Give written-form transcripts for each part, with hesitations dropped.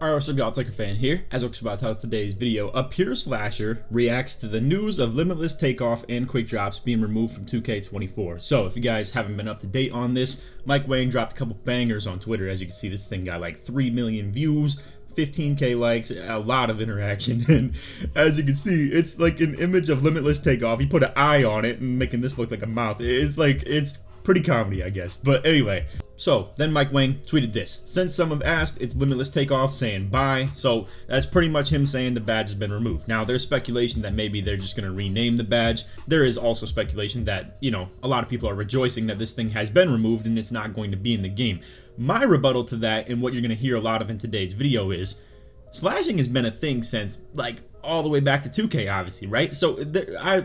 Alright, what's up y'all, it's LakerFan here. As we're about to tell today's video, a pure slasher reacts to the news of Limitless Takeoff and Quick Drops being removed from 2K24. So if you guys haven't been up to date on this, Mike Wang dropped a couple bangers on Twitter. As you can see, this thing got like 3 million views, 15k likes, a lot of interaction, and as you can see, it's like an image of Limitless Takeoff. He put an eye on it and making this look like a mouth. It's pretty comedy, I guess. But anyway, so then Mike Wang tweeted this: since some have asked, it's Limitless Takeoff saying bye. So that's pretty much him saying the badge has been removed. Now there's speculation that maybe they're just going to rename the badge. There is also speculation that, you know, a lot of people are rejoicing that this thing has been removed and it's not going to be in the game. My rebuttal to that, and what you're going to hear a lot of in today's video, is slashing has been a thing since like all the way back to 2K, obviously, right? So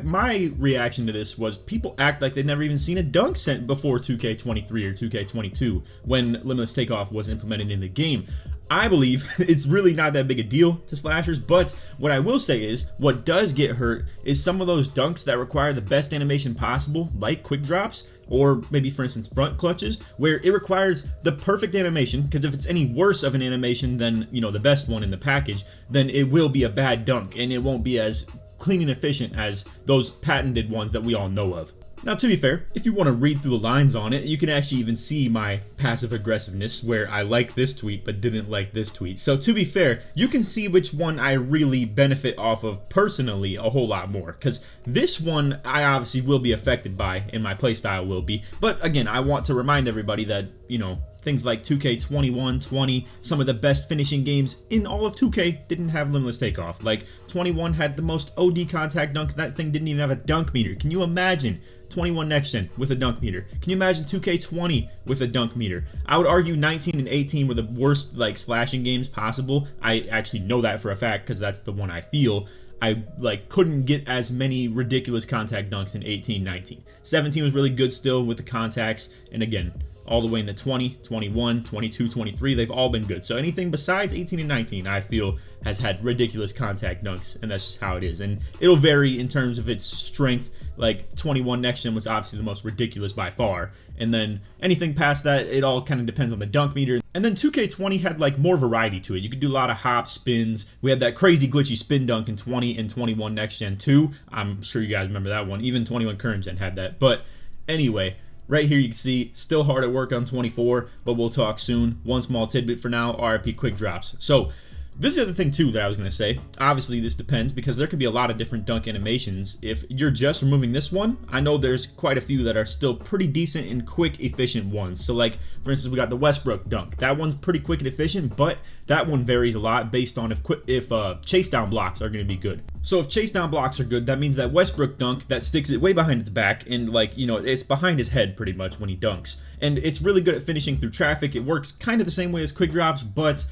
my reaction to this was people act like they'd never even seen a dunk sent before 2K23 or 2K22 when Limitless Takeoff was implemented in the game. I believe it's really not that big a deal to slashers, but what I will say is what does get hurt is some of those dunks that require the best animation possible, like quick drops, or maybe for instance front clutches, where it requires the perfect animation, because if it's any worse of an animation than, you know, the best one in the package, then it will be a bad dunk and it won't be as clean and efficient as those patented ones that we all know of. Now, to be fair, if you want to read through the lines on it, you can actually even see my passive aggressiveness where I like this tweet but didn't like this tweet. So to be fair, you can see which one I really benefit off of personally a whole lot more, because this one I obviously will be affected by and my playstyle will be. But again, I want to remind everybody that, you know, things like 2K21, 20, some of the best finishing games in all of 2K didn't have Limitless Takeoff. Like 21 had the most OD contact dunks. That thing didn't even have a dunk meter. Can you imagine 21 next gen with a dunk meter? Can you imagine 2K20 with a dunk meter? I would argue 19 and 18 were the worst like slashing games possible. I actually know that for a fact because that's the one I feel. I like couldn't get as many ridiculous contact dunks in 18, 19. 17 was really good still with the contacts, and again, all the way into 20, 21, 22, 23, they've all been good. So anything besides 18 and 19, I feel, has had ridiculous contact dunks, and that's just how it is. And it'll vary in terms of its strength. Like 21 next gen was obviously the most ridiculous by far, and then anything past that, it all kind of depends on the dunk meter. And then 2K20 had like more variety to it. You could do a lot of hops, spins. We had that crazy glitchy spin dunk in 20 and 21 next gen too. I'm sure you guys remember that one. Even 21 current gen had that. But anyway, right here you can see still hard at work on 24, but we'll talk soon. One small tidbit for now: RIP quick drops. So this is the other thing too that I was going to say. Obviously this depends, because there could be a lot of different dunk animations. If you're just removing this one, I know there's quite a few that are still pretty decent and quick, efficient ones. So like for instance, we got the Westbrook dunk. That one's pretty quick and efficient, but that one varies a lot based on if chase down blocks are going to be good. So if chase down blocks are good, that means that Westbrook dunk that sticks it way behind its back, and like, you know, it's behind his head pretty much when he dunks. And it's really good at finishing through traffic. It works kind of the same way as quick drops, but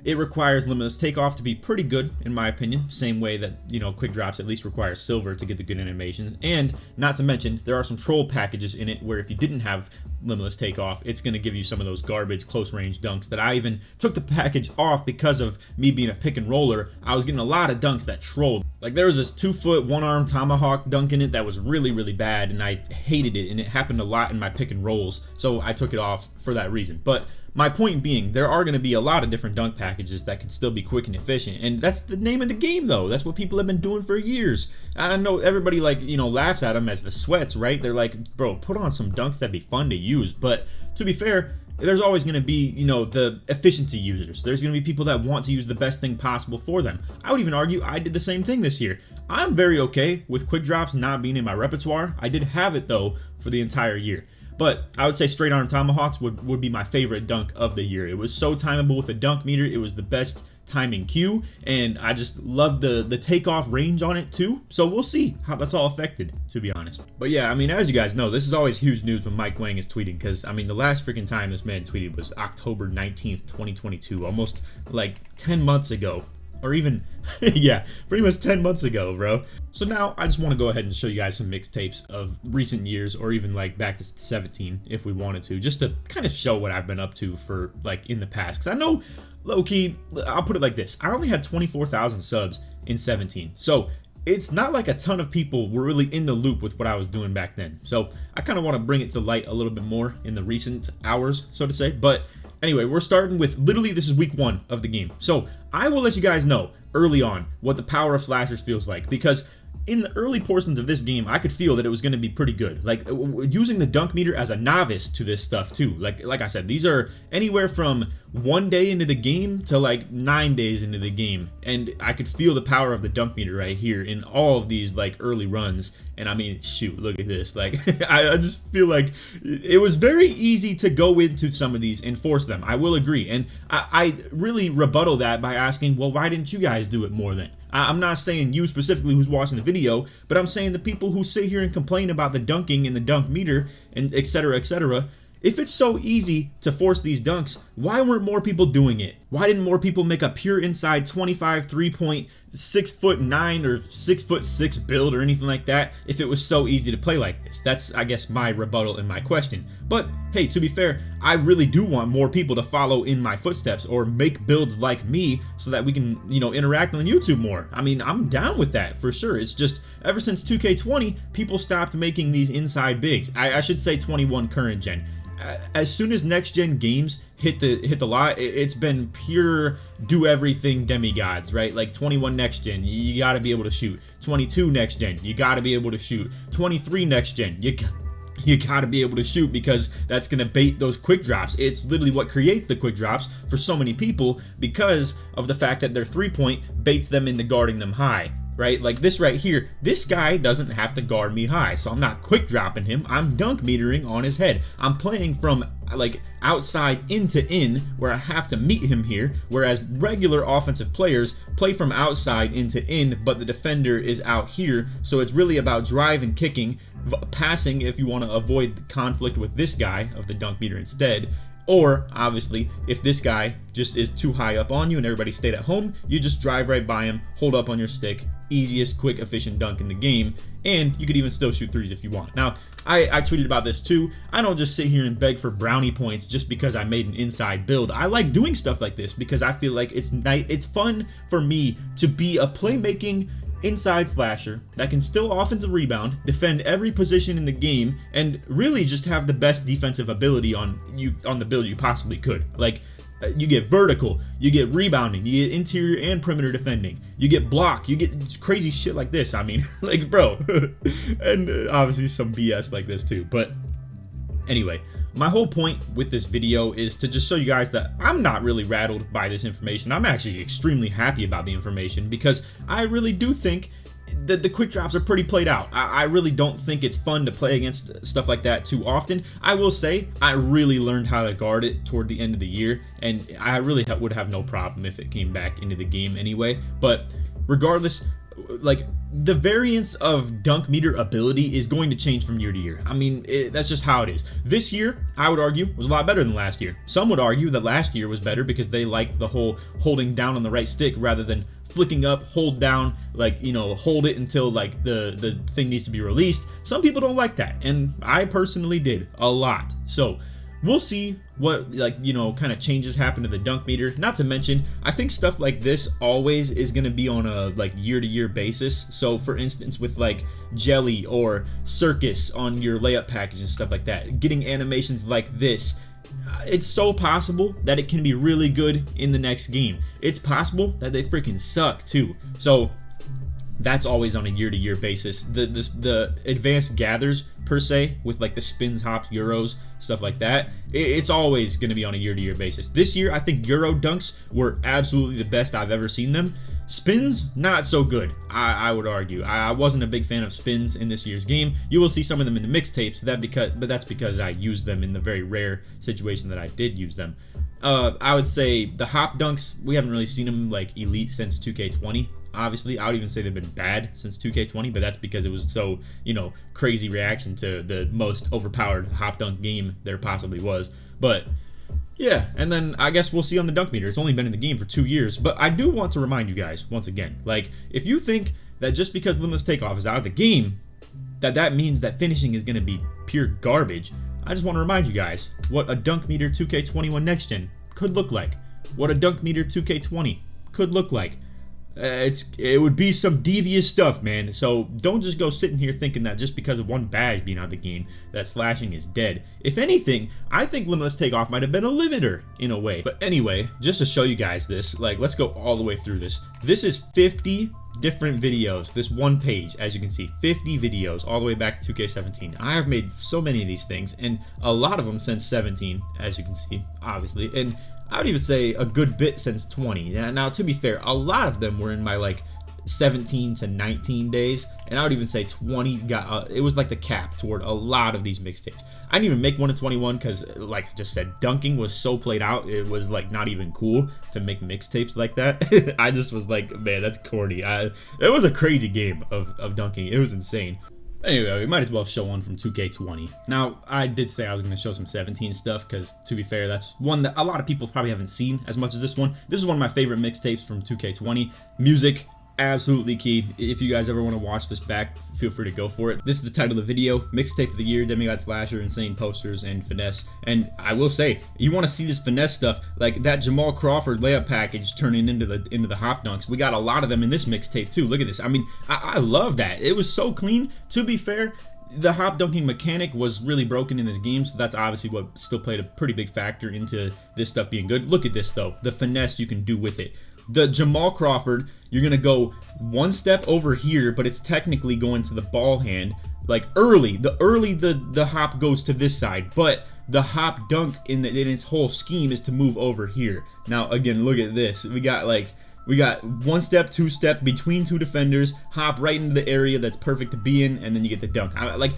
it requires Limitless Takeoff to be pretty good, in my opinion. Same way that, you know, quick drops at least require silver to get the good animations. And not to mention, there are some troll packages in it where if you didn't have Limitless Takeoff, it's going to give you some of those garbage close range dunks that I even took the package off because of me being a pick and roller. I was getting a lot of dunks that trolled. Like there was this 2-foot, 1-arm tomahawk dunk in it that was really, really bad, and I hated it, and it happened a lot in my pick and rolls, so I took it off for that reason. But my point being, there are going to be a lot of different dunk packages that can still be quick and efficient, and that's the name of the game though. That's what people have been doing for years. I know everybody, like, you know, laughs at them as the sweats, right? They're like, bro, put on some dunks that'd be fun to use. But to be fair, there's always going to be, you know, the efficiency users. There's going to be people that want to use the best thing possible for them. I would even argue I did the same thing this year. I'm very okay with quick drops not being in my repertoire. I did have it though for the entire year. But I would say straight arm tomahawks would be my favorite dunk of the year. It was so timeable with the dunk meter. It was the best timing cue, and I just love the takeoff range on it too. So we'll see how that's all affected, to be honest. But yeah, I mean, as you guys know, this is always huge news when Mike Wang is tweeting, because I mean, the last freaking time this man tweeted was October 19th, 2022, almost like 10 months ago. Or even, yeah, pretty much 10 months ago, bro. So now I just want to go ahead and show you guys some mixtapes of recent years, or even like back to 17 if we wanted to, just to kind of show what I've been up to for like in the past. Because I know, low-key, I'll put it like this: I only had 24,000 subs in 17. So it's not like a ton of people were really in the loop with what I was doing back then. So I kind of want to bring it to light a little bit more in the recent hours, so to say. But Anyway, we're starting with literally this is week 1 of the game. So I will let you guys know early on what the power of slashers feels like, because in the early portions of this game, I could feel that it was going to be pretty good. Like using the dunk meter as a novice to this stuff too. Like I said, these are anywhere from 1 day into the game to like 9 days into the game, and I could feel the power of the dunk meter right here in all of these like early runs. And I mean, shoot, look at this. Like I just feel like it was very easy to go into some of these and force them. I will agree, and I really rebuttal that by asking, well, why didn't you guys do it more then? I'm not saying you specifically who's watching the video, but I'm saying the people who sit here and complain about the dunking and the dunk meter and etc, etc. If it's so easy to force these dunks, why weren't more people doing it? Why didn't more people make a pure inside 25 3-point 6'9" or 6'6" build or anything like that if it was so easy to play like this? That's, I guess, my rebuttal and my question. But hey, to be fair, I really do want more people to follow in my footsteps or make builds like me so that we can, interact on YouTube more. I mean, I'm down with that for sure. It's just ever since 2K20, people stopped making these inside bigs. I should say 21 current gen. As soon as next gen games hit the lot, it's been pure do everything demigods, right? Like 21 next gen, you got to be able to shoot. 22 next gen, you got to be able to shoot. 23 next gen, you got to be able to shoot, because that's going to bait those quick drops. It's literally what creates the quick drops for so many people, because of the fact that their 3-point baits them into guarding them high. Right, like this right here, this guy doesn't have to guard me high, so I'm not quick dropping him, I'm dunk metering on his head. I'm playing from like outside into in, where I have to meet him here, whereas regular offensive players play from outside into in, but the defender is out here. So it's really about drive and kicking, passing if you want to avoid conflict with this guy of the dunk meter instead. Or, obviously, if this guy just is too high up on you and everybody stayed at home, you just drive right by him, hold up on your stick, easiest, quick, efficient dunk in the game, and you could even still shoot threes if you want. Now, I tweeted about this too. I don't just sit here and beg for brownie points just because I made an inside build. I like doing stuff like this because I feel like it's fun for me to be a playmaking inside slasher that can still offensive rebound, defend every position in the game, and really just have the best defensive ability on the build you possibly could. Like, you get vertical, you get rebounding, you get interior and perimeter defending, you get block, you get crazy shit like this. I mean, like, bro. And obviously some BS like this too. But anyway, my whole point with this video is to just show you guys that I'm not really rattled by this information. I'm actually extremely happy about the information, because I really do think that the quick drops are pretty played out. I really don't think it's fun to play against stuff like that too often. I will say I really learned how to guard it toward the end of the year, and I really would have no problem if it came back into the game anyway. But regardless, like, the variance of dunk meter ability is going to change from year to year. I mean, that's just how it is. This year, I would argue, was a lot better than last year. Some would argue that last year was better because they liked the whole holding down on the right stick rather than flicking up, hold down, like, hold it until like the thing needs to be released. Some people don't like that, and I personally did a lot. So we'll see what, kind of changes happen to the dunk meter. Not to mention, I think stuff like this always is going to be on a year-to-year basis. So for instance, with like Jelly or Circus on your layup package and stuff like that, getting animations like this, it's so possible that it can be really good in the next game. It's possible that they freaking suck too. So that's always on a year-to-year basis. The advanced gathers per se, with like the spins, hops, euros, stuff like that, it's always going to be on a year-to-year basis. This year, I think euro dunks were absolutely the best I've ever seen them. Spins, not so good, I would argue. I wasn't a big fan of spins in this year's game. You will see some of them in the mixtapes, but that's because I used them in the very rare situation that I did use them. I would say the hop dunks, we haven't really seen them like elite since 2K20. Obviously, I would even say they've been bad since 2K20, but that's because it was so, crazy reaction to the most overpowered hop dunk game there possibly was. But yeah, and then I guess we'll see on the dunk meter. It's only been in the game for 2 years, but I do want to remind you guys once again, like, if you think that just because Limitless Takeoff is out of the game, that means that finishing is going to be pure garbage, I just want to remind you guys what a dunk meter 2K21 next gen could look like. What a dunk meter 2K20 could look like. It would be some devious stuff, man. So don't just go sitting here thinking that just because of one badge being out of the game that slashing is dead. If anything, I think Limitless Takeoff might have been a limiter in a way. But anyway, just to show you guys this, like, let's go all the way through this. This is 50 different videos, this one page, as you can see, 50 videos all the way back to 2K17. I have made so many of these things, and a lot of them since 17, as you can see, obviously, and I would even say a good bit since 20. Now, to be fair, a lot of them were in my like 17 to 19 days, and I would even say 20 got it was like the cap toward a lot of these mixtapes. I didn't even make one in 21 because, like I just said, dunking was so played out, it was like not even cool to make mixtapes like that. I just was like, man, that's corny. It was a crazy game of dunking. It was insane. Anyway, we might as well show one from 2K20. Now, I did say I was going to show some 17 stuff because, to be fair, that's one that a lot of people probably haven't seen as much as this one. This is one of my favorite mixtapes from 2K20. Music, absolutely key. If you guys ever want to watch this back, feel free to go for it. This is the title of the video: Mixtape of the Year, Demigod Slasher, Insane Posters, and Finesse. And I will say, you want to see this finesse stuff, like that Jamal Crawford layup package turning into the hop dunks. We got a lot of them in this mixtape too. Look at this. I mean, I love that. It was so clean. To be fair, the hop dunking mechanic was really broken in this game, so that's obviously what still played a pretty big factor into this stuff being good. Look at this though, the finesse you can do with it. The Jamal Crawford, you're gonna go one step over here, but it's technically going to the ball hand. Like the hop goes to this side, but the hop dunk in its whole scheme is to move over here. Now again, look at this. We got one step, two step between two defenders, hop right into the area that's perfect to be in, and then you get the dunk. Like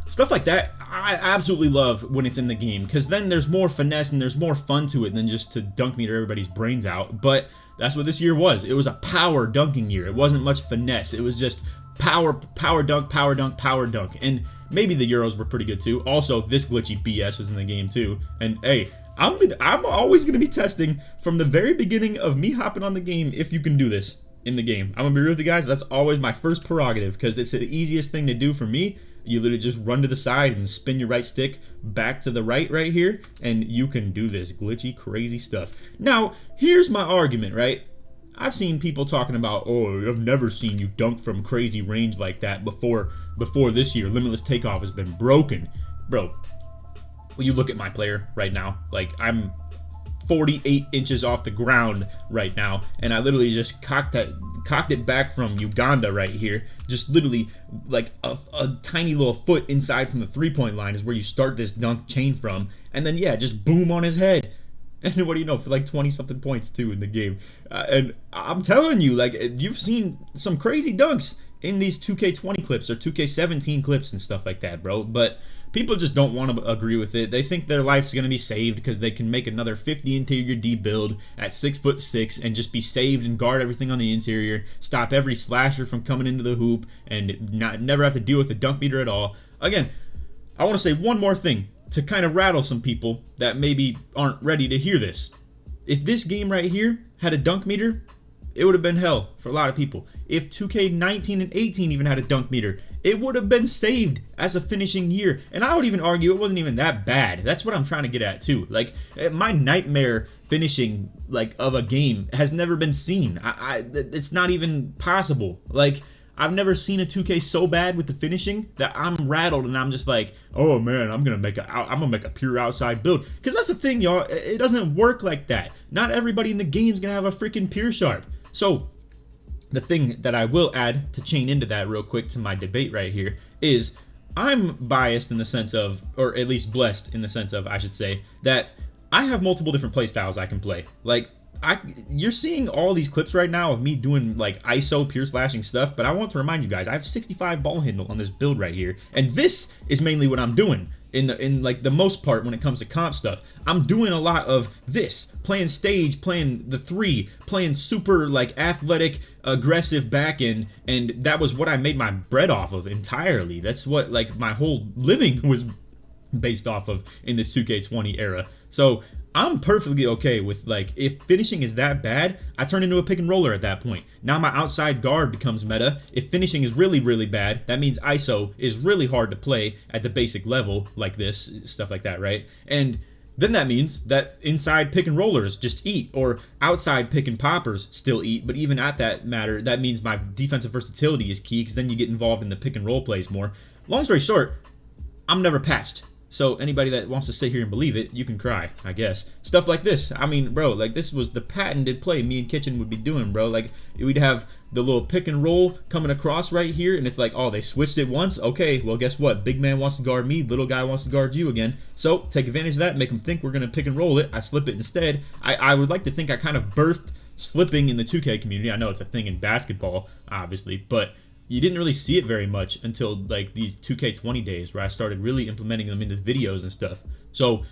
stuff like that, I absolutely love when it's in the game, because then there's more finesse and there's more fun to it than just to dunk meter everybody's brains out. But that's what this year was. It was a power dunking year. It wasn't much finesse. It was just power dunk, power dunk, power dunk. And maybe the Euros were pretty good too. Also, this glitchy BS was in the game too. And hey, I'm always going to be testing from the very beginning of me hopping on the game if you can do this in the game. I'm going to be real with you guys. That's always my first prerogative because it's the easiest thing to do for me. You literally just run to the side and spin your right stick back to the right here, and you can do this glitchy, crazy stuff. Now, here's my argument, right? I've seen people talking about, oh, I've never seen you dunk from crazy range like that before this year. Limitless Takeoff has been broken. Bro, well, you look at my player right now. Like, I'm 48 inches off the ground right now, and I literally just cocked it back from Uganda right here. Just literally like a tiny little foot inside from the three-point line is where you start this dunk chain from, and then yeah, just boom on his head. And what do you know, for like 20-something points too in the game. And I'm telling you, like, you've seen some crazy dunks in these 2K20 clips or 2K17 clips and stuff like that, bro. But people just don't want to agree with it. They think their life's going to be saved because they can make another 50 interior D build at 6'6" and just be saved and guard everything on the interior, stop every slasher from coming into the hoop, and never have to deal with the dunk meter at all. Again, I want to say one more thing to kind of rattle some people that maybe aren't ready to hear this. If this game right here had a dunk meter, it would have been hell for a lot of people. If 2K19 and 18 even had a dunk meter, it would have been saved as a finishing year. And I would even argue it wasn't even that bad. That's what I'm trying to get at too. Like, my nightmare finishing like of a game has never been seen. It's not even possible. Like, I've never seen a 2K so bad with the finishing that I'm rattled and I'm just like, oh man, I'm gonna make a pure outside build. Because that's the thing, y'all. It doesn't work like that. Not everybody in the game's gonna have a freaking pure sharp. So the thing that I will add to chain into that real quick to my debate right here is I'm biased in the sense of, or at least blessed in the sense of, I should say, that I have multiple different play styles I can play. Like, you're seeing all these clips right now of me doing like ISO pure slashing stuff, but I want to remind you guys, I have 65 ball handle on this build right here, and this is mainly what I'm doing in like the most part when it comes to comp stuff. I'm doing a lot of this, playing stage, playing the three, playing super like athletic, aggressive back end, and that was what I made my bread off of entirely. That's what like my whole living was based off of in this 2K20 era. So I'm perfectly okay with, like, if finishing is that bad, I turn into a pick and roller at that point. Now my outside guard becomes meta. If finishing is really, really bad, that means ISO is really hard to play at the basic level like this, stuff like that, right? And then that means that inside pick and rollers just eat, or outside pick and poppers still eat. But even at that matter, that means my defensive versatility is key, because then you get involved in the pick and roll plays more. Long story short, I'm never patched. So anybody that wants to sit here and believe it, you can cry, I guess. Stuff like this. I mean, bro, like this was the patented play me and Kitchen would be doing, bro. Like we'd have the little pick and roll coming across right here, and it's like, oh, they switched it once. Okay, well, guess what? Big man wants to guard me, little guy wants to guard you again. So take advantage of that, make them think we're gonna pick and roll it. I slip it instead. I would like to think I kind of birthed slipping in the 2K community. I know it's a thing in basketball, obviously, but you didn't really see it very much until like these 2K20 days, where I started really implementing them into videos and stuff. So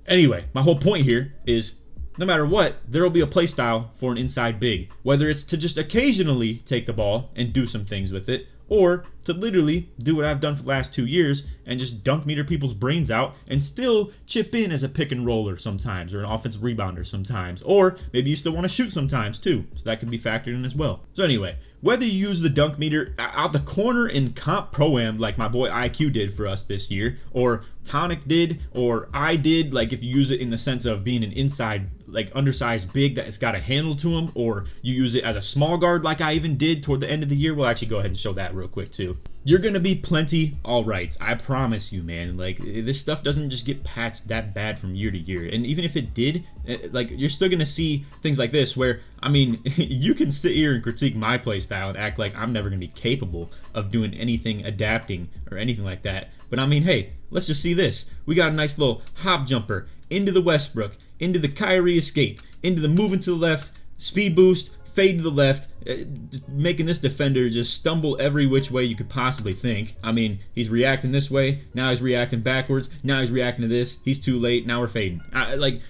anyway, my whole point here is no matter what, there will be a play style for an inside big, whether it's to just occasionally take the ball and do some things with it, or to literally do what I've done for the last 2 years and just dunk meter people's brains out and still chip in as a pick and roller sometimes, or an offensive rebounder sometimes, or maybe you still want to shoot sometimes too, so that can be factored in as well. So anyway, whether you use the dunk meter out the corner in comp pro-am like my boy IQ did for us this year, or Tonic did, or I did, like if you use it in the sense of being an inside, like undersized big that it's got a handle to him, or you use it as a small guard like I even did toward the end of the year. We'll actually go ahead and show that real quick too. You're gonna be plenty all right, I promise you, man. Like this stuff doesn't just get patched that bad from year to year, and even if it did, like you're still gonna see things like this where, I mean, you can sit here and critique my play style and act like I'm never gonna be capable of doing anything adapting or anything like that, but I mean, hey, let's just see this. We got a nice little hop jumper into the Westbrook, into the Kyrie escape, into the moving to the left, speed boost, fade to the left, making this defender just stumble every which way you could possibly think. I mean, he's reacting this way, now he's reacting backwards, now he's reacting to this, he's too late, now we're fading. Like,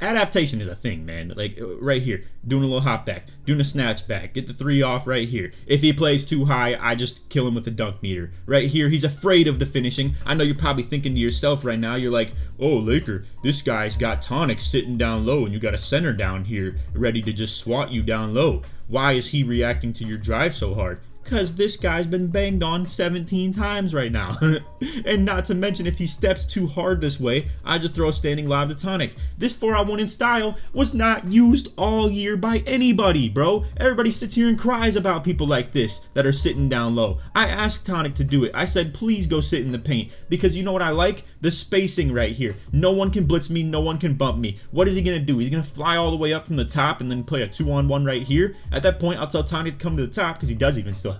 adaptation is a thing, man. Like right here, doing a little hop back, doing a snatch back, get the 3 off right here. If he plays too high, I just kill him with the dunk meter. Right here, he's afraid of the finishing. I know you're probably thinking to yourself right now, you're like, oh, Laker, this guy's got Tonic sitting down low and you got a center down here ready to just swat you down low. Why is he reacting to your drive so hard? Because this guy's been banged on 17 times right now. And not to mention, if he steps too hard this way, I just throw a standing lob to Tonic. This 4-on-1 in style was not used all year by anybody, bro. Everybody sits here and cries about people like this that are sitting down low. I asked Tonic to do it. I said, please go sit in the paint. Because you know what I like? The spacing right here. No one can blitz me. No one can bump me. What is he going to do? He's going to fly all the way up from the top and then play a 2-on-1 right here. At that point, I'll tell Tonic to come to the top, because he does even still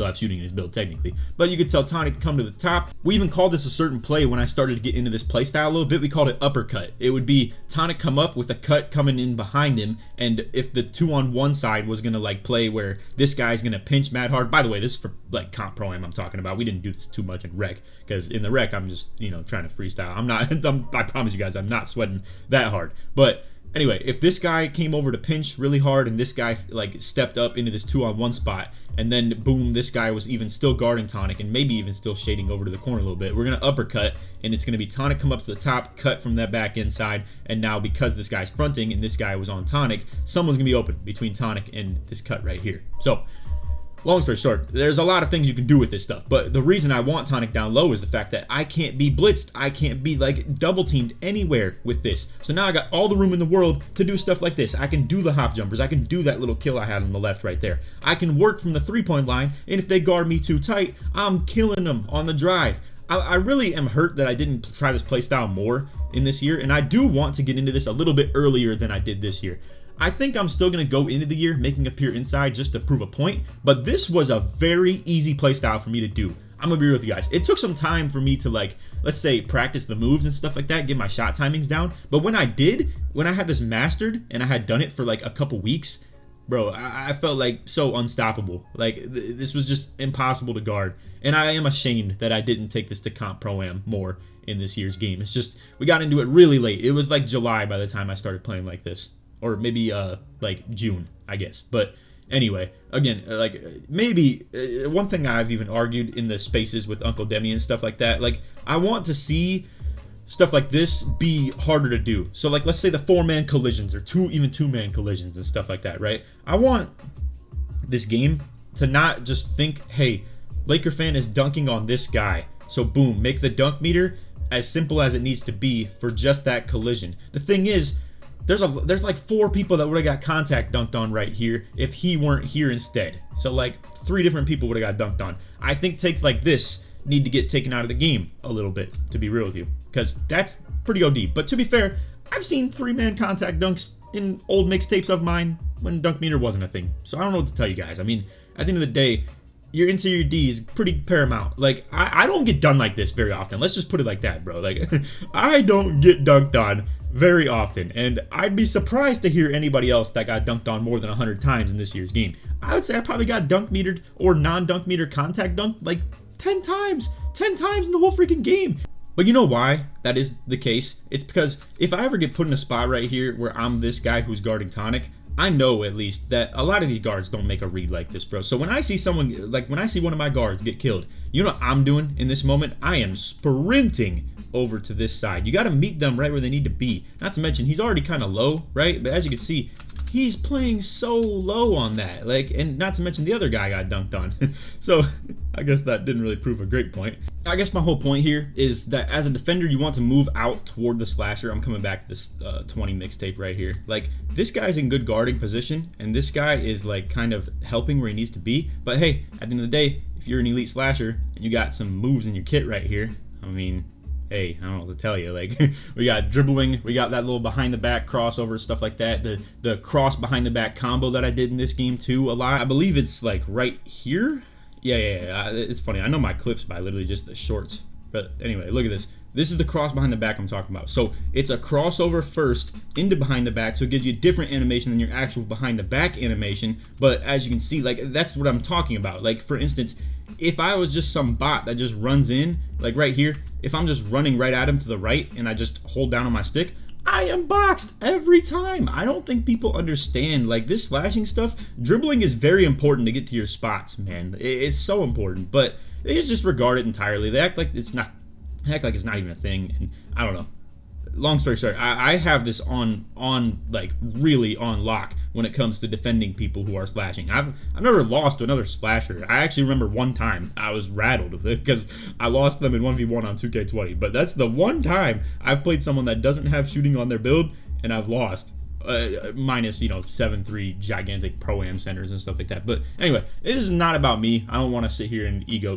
have shooting in his build technically, but you could tell Tonic to come to the top. We even called this a certain play when I started to get into this play style a little bit. We called it uppercut. It would be Tonic come up with a cut coming in behind him, and if the 2-on-1 side was gonna like play where this guy's gonna pinch mad hard. By the way, this is for like comp pro-am I'm talking about. We didn't do this too much in rec, because in the rec I'm just, you know, trying to freestyle. I'm not I promise you guys I'm not sweating that hard. But anyway, if this guy came over to pinch really hard and this guy like stepped up into this 2-on-1 spot, and then boom, this guy was even still guarding Tonic and maybe even still shading over to the corner a little bit, we're gonna uppercut, and it's gonna be Tonic come up to the top, cut from that back inside, and now because this guy's fronting and this guy was on Tonic, someone's gonna be open between Tonic and this cut right here. So long story short, there's a lot of things you can do with this stuff, but the reason I want Tonic down low is the fact that I can't be blitzed. I can't be like double teamed anywhere with this. So now I got all the room in the world to do stuff like this. I can do the hop jumpers. I can do that little kill I had on the left right there. I can work from the 3-point line, and if they guard me too tight, I'm killing them on the drive. I really am hurt that I didn't try this play style more in this year, and I do want to get into this a little bit earlier than I did this year. I think I'm still going to go into the year making a pure inside just to prove a point, but this was a very easy play style for me to do. I'm going to be real with you guys. It took some time for me to, like, let's say practice the moves and stuff like that, get my shot timings down, but when I had this mastered and I had done it for like a couple weeks, bro, I felt like so unstoppable. Like this was just impossible to guard, and I am ashamed that I didn't take this to comp pro-am more in this year's game. It's just we got into it really late. It was like July by the time I started playing like this. Or maybe like June, I guess. But anyway, again, like maybe one thing I've even argued in the spaces with Uncle Demi and stuff like that, like I want to see stuff like this be harder to do. So like let's say the 4-man collisions or even 2-man collisions and stuff like that, right? I want this game to not just think, hey, LakerFan is dunking on this guy, so boom, make the dunk meter as simple as it needs to be for just that collision. The thing is, there's like 4 people that would have got contact dunked on right here if he weren't here instead. So like 3 different people would have got dunked on. I think takes like this need to get taken out of the game a little bit, to be real with you, because that's pretty OD. But to be fair, I've seen 3-man contact dunks in old mixtapes of mine when dunk meter wasn't a thing. So I don't know what to tell you guys. I mean, at the end of the day, your interior D is pretty paramount. Like, I don't get done like this very often. Let's just put it like that, bro. Like, I don't get dunked on very often, and I'd be surprised to hear anybody else that got dunked on more than 100 times in this year's game. I would say I probably got dunk metered or non-dunk meter contact dunked like 10 times in the whole freaking game. But you know why that is the case? It's because if I ever get put in a spot right here where I'm this guy who's guarding Tonic, I know at least that a lot of these guards don't make a read like this, bro. So when I see someone, like when I see one of my guards get killed, you know what I'm doing in this moment? I am sprinting over to this side. You got to meet them right where they need to be. Not to mention, he's already kind of low, right? But as you can see, he's playing so low on that. Like, and not to mention the other guy got dunked on. So I guess that didn't really prove a great point. I guess my whole point here is that as a defender, you want to move out toward the slasher. I'm coming back to this 20 mixtape right here. Like, this guy's in good guarding position, and this guy is like kind of helping where he needs to be. But hey, at the end of the day, if you're an elite slasher and you got some moves in your kit right here, I mean, hey, I don't know what to tell you. Like, we got dribbling, we got that little behind the back crossover, stuff like that. The cross behind the back combo that I did in this game too a lot. I believe it's like right here. Yeah. It's funny. I know my clips by literally just the shorts. But anyway, look at this. This is the cross behind the back I'm talking about. So it's a crossover first into behind the back, so it gives you a different animation than your actual behind the back animation. But as you can see, like, that's what I'm talking about. Like, for instance, if I was just some bot that just runs in, like right here, if I'm just running right at him to the right and I just hold down on my stick, I am boxed every time. I don't think people understand, like, this slashing stuff. Dribbling is very important to get to your spots, man. It's so important, but they just disregard it entirely. They act like it's not even a thing, and I don't know. Long story short, I have this on like really on lock when it comes to defending people who are slashing. I've never lost to another slasher. I actually remember one time I was rattled because I lost them in 1v1 on 2K20. But that's the one time I've played someone that doesn't have shooting on their build and I've lost. Minus, you know, 7-3 gigantic pro-am centers and stuff like that. But anyway, this is not about me. I don't want to sit here and ego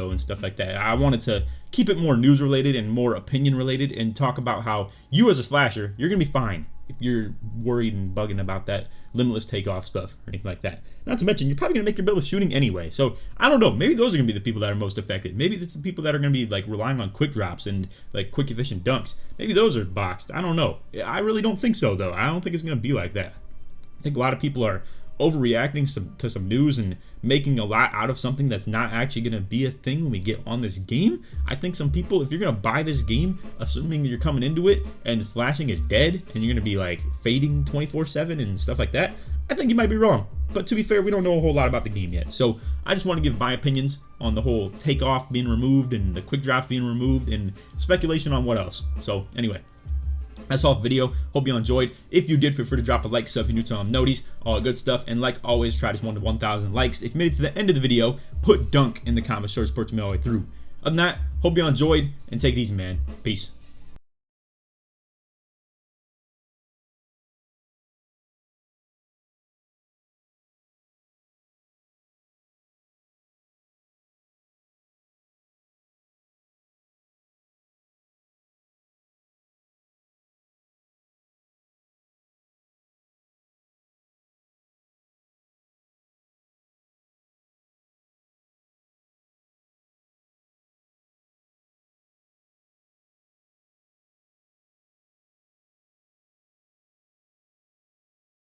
and stuff like that. I wanted to keep it more news related and more opinion related and talk about how you as a slasher, you're gonna be fine if you're worried and bugging about that limitless takeoff stuff or anything like that. Not to mention, you're probably gonna make your build with shooting anyway. So I don't know, maybe those are gonna be the people that are most affected. Maybe it's the people that are gonna be like relying on quick drops and like quick efficient dunks. Maybe those are boxed. I don't know. I really don't think so though. I don't think it's gonna be like that. I think a lot of people are overreacting to some news and making a lot out of something that's not actually going to be a thing when we get on this game. I think some people, if you're going to buy this game assuming you're coming into it and slashing is dead and you're going to be like fading 24/7 and stuff like that, I think you might be wrong. But to be fair, we don't know a whole lot about the game yet, so I just want to give my opinions on the whole takeoff being removed and the quick drops being removed and speculation on what else. So anyway, that's all the video. Hope you enjoyed. If you did, feel free to drop a like, sub if you're new to noties, all that good stuff. And like always, try this 1 to 1,000 likes. If you made it to the end of the video, put dunk in the comments. Show support me all the way through. Other than that, hope you enjoyed and take it easy, man. Peace.